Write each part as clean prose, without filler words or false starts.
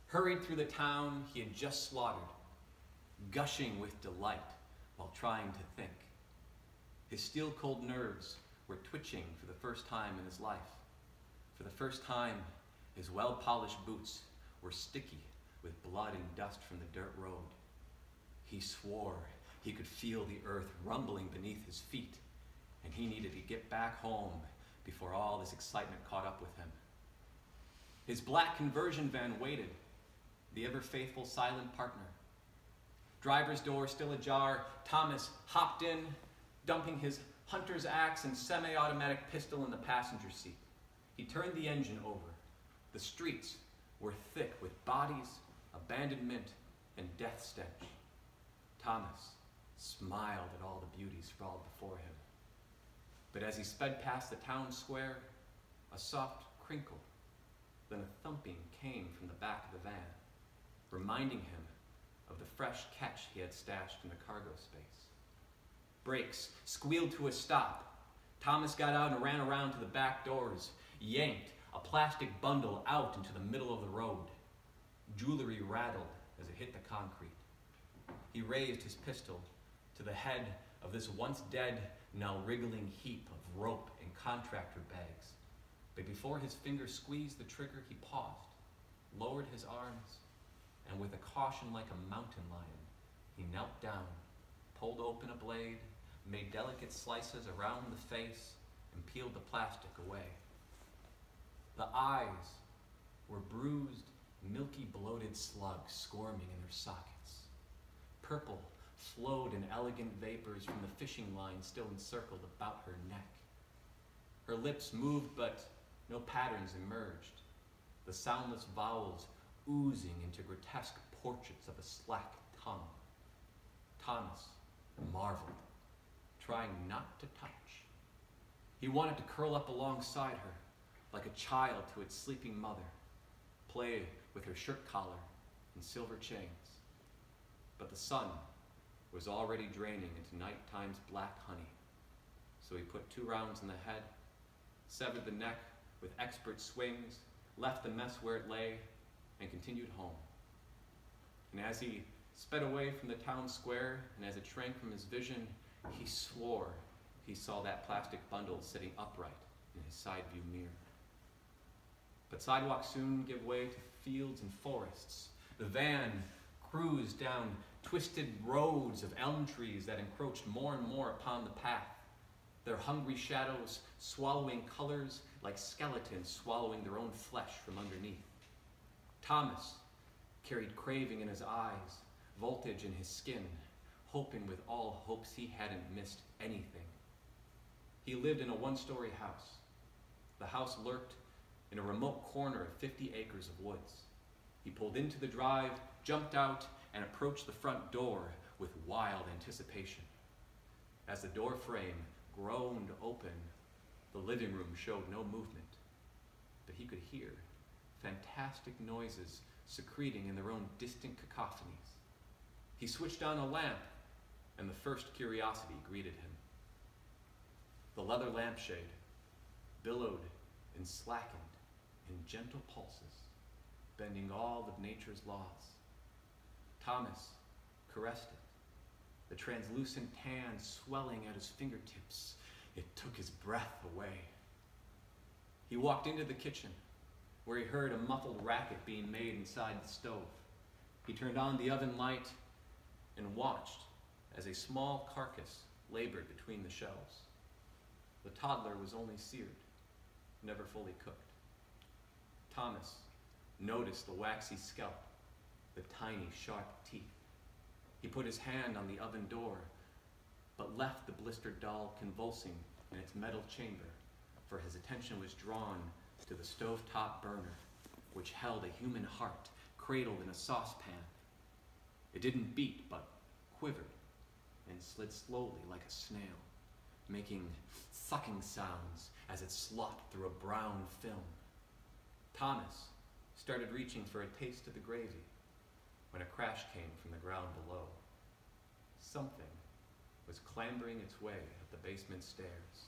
hurried through the town he had just slaughtered, gushing with delight while trying to think. His steel-cold nerves were twitching for the first time in his life. For the first time, his well-polished boots were sticky with blood and dust from the dirt road. He swore he could feel the earth rumbling beneath his feet, and he needed to get back home before all this excitement caught up with him. His black conversion van waited, the ever-faithful silent partner. Driver's door still ajar, Thomas hopped in, dumping his hunter's axe and semi-automatic pistol in the passenger seat. He turned the engine over. The streets were thick with bodies, abandonment, and death stench. Thomas smiled at all the beauties sprawled before him. But as he sped past the town square, a soft crinkle, then a thumping came from the back of the van, reminding him of the fresh catch he had stashed in the cargo space. Brakes squealed to a stop. Thomas got out and ran around to the back doors, yanked a plastic bundle out into the middle of the road. Jewelry rattled as it hit the concrete. He raised his pistol to the head of this once dead, now wriggling heap of rope and contractor bags. But before his fingers squeezed the trigger, he paused, lowered his arms, and with a caution like a mountain lion, he knelt down, pulled open a blade, made delicate slices around the face, and peeled the plastic away. The eyes were bruised, milky, bloated slugs squirming in their sockets. Purple flowed in elegant vapors from the fishing line still encircled about her neck. Her lips moved, but no patterns emerged, the soundless vowels oozing into grotesque portraits of a slack tongue. Thomas marveled, trying not to touch. He wanted to curl up alongside her, like a child to its sleeping mother, play with her shirt collar and silver chains. But the sun was already draining into nighttime's black honey, so he put 2 rounds in the head, severed the neck with expert swings, left the mess where it lay, and continued home. And as he sped away from the town square, and as it shrank from his vision, he swore he saw that plastic bundle sitting upright in his side view mirror. But sidewalks soon give way to fields and forests. The van cruised down twisted roads of elm trees that encroached more and more upon the path, their hungry shadows swallowing colors like skeletons swallowing their own flesh from underneath. Thomas carried craving in his eyes, voltage in his skin, hoping with all hopes he hadn't missed anything. He lived in a 1-story house. The house lurked in a remote corner of 50 acres of woods. He pulled into the drive, jumped out, and approached the front door with wild anticipation. As the door frame groaned open, the living room showed no movement, but he could hear fantastic noises secreting in their own distant cacophonies. He switched on a lamp, and the first curiosity greeted him. The leather lampshade billowed and slackened in gentle pulses, bending all of nature's laws. Thomas caressed it, the translucent tan swelling at his fingertips. It took his breath away. He walked into the kitchen, where he heard a muffled racket being made inside the stove. He turned on the oven light and watched as a small carcass labored between the shelves. The toddler was only seared, never fully cooked. Thomas noticed the waxy scalp, the tiny, sharp teeth. He put his hand on the oven door, but left the blistered doll convulsing in its metal chamber, for his attention was drawn to the stovetop burner, which held a human heart cradled in a saucepan. It didn't beat, but quivered and slid slowly like a snail, making sucking sounds as it slopped through a brown film. Thomas started reaching for a taste of the gravy when a crash came from the ground below. Something was clambering its way up the basement stairs.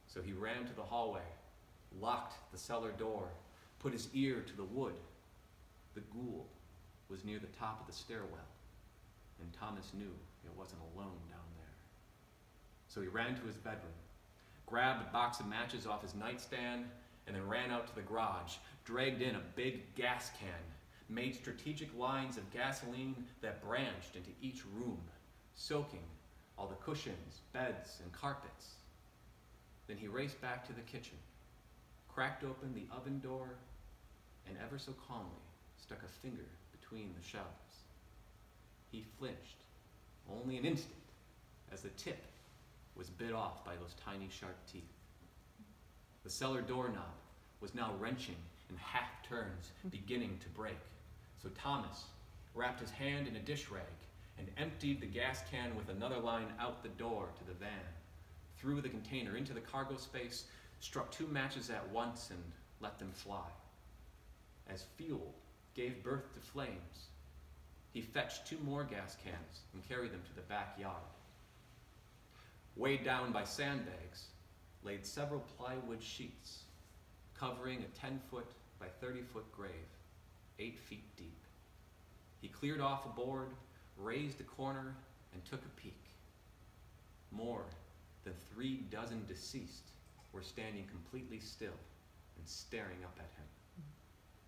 So he ran to the hallway, locked the cellar door, put his ear to the wood. The ghoul was near the top of the stairwell, and Thomas knew it wasn't alone down there. So he ran to his bedroom, grabbed a box of matches off his nightstand, and then ran out to the garage, dragged in a big gas can, made strategic lines of gasoline that branched into each room, soaking all the cushions, beds, and carpets. Then he raced back to the kitchen, cracked open the oven door, and ever so calmly stuck a finger between the shelves. He flinched only an instant as the tip was bit off by those tiny sharp teeth. The cellar doorknob was now wrenching in half turns, beginning to break. So Thomas wrapped his hand in a dish rag and emptied the gas can with another line out the door to the van, threw the container into the cargo space, struck 2 matches at once and let them fly. As fuel gave birth to flames, he fetched 2 more gas cans and carried them to the backyard. Weighed down by sandbags, laid several plywood sheets, covering a 10-foot by 30-foot grave, 8 feet deep. He cleared off a board, raised a corner, and took a peek. More than 3 dozen deceased were standing completely still and staring up at him,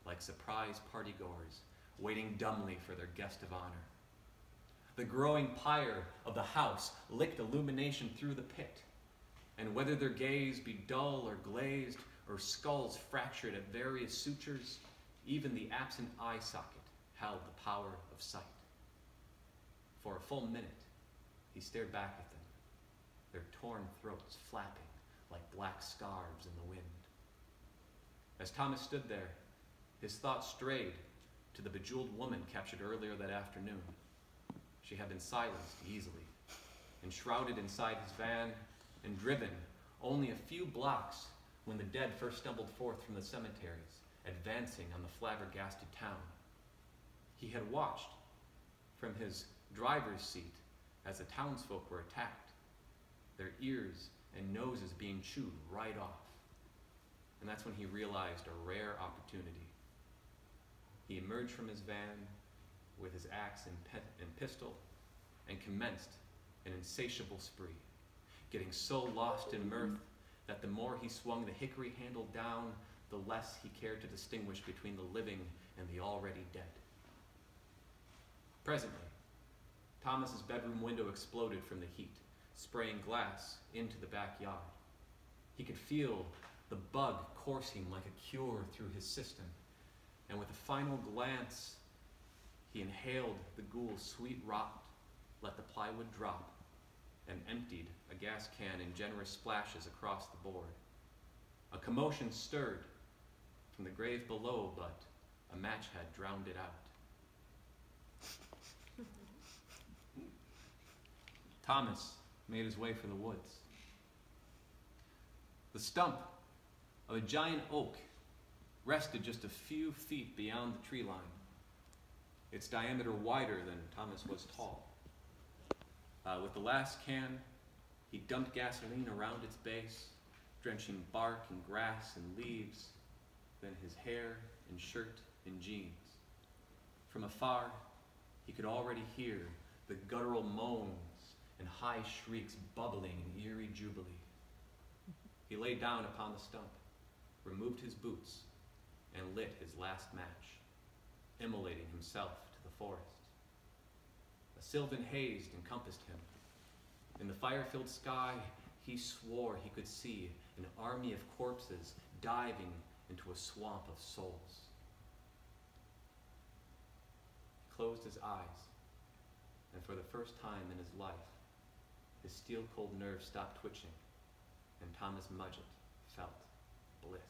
like surprised partygoers waiting dumbly for their guest of honor. The growing pyre of the house licked illumination through the pit, and whether their gaze be dull or glazed, or skulls fractured at various sutures, even the absent eye socket held the power of sight. For a full minute, he stared back at them, their torn throats flapping like black scarves in the wind. As Thomas stood there, his thoughts strayed to the bejeweled woman captured earlier that afternoon. She had been silenced easily, enshrouded inside his van, and driven only a few blocks when the dead first stumbled forth from the cemeteries, advancing on the flabbergasted town. He had watched from his driver's seat as the townsfolk were attacked, their ears and noses being chewed right off. And that's when he realized a rare opportunity. He emerged from his van with his axe and pistol and commenced an insatiable spree, getting so lost in mirth that the more he swung the hickory handle down, the less he cared to distinguish between the living and the already dead. Presently, Thomas's bedroom window exploded from the heat, spraying glass into the backyard. He could feel the bug coursing like a cure through his system, and with a final glance, he inhaled the ghoul's sweet rot, let the plywood drop, and emptied a gas can in generous splashes across the board. A commotion stirred from the grave below, but a match had drowned it out. Thomas made his way for the woods. The stump of a giant oak rested just a few feet beyond the tree line, its diameter wider than Thomas was tall. With the last can, he dumped gasoline around its base, drenching bark and grass and leaves, then his hair and shirt and jeans. From afar, he could already hear the guttural moans and high shrieks bubbling in eerie jubilee. He lay down upon the stump, removed his boots, and lit his last match, immolating himself to the forest. A sylvan haze encompassed him. In the fire-filled sky, he swore he could see an army of corpses diving into a swamp of souls. He closed his eyes, and for the first time in his life, his steel-cold nerves stopped twitching, and Thomas Mudgett felt bliss.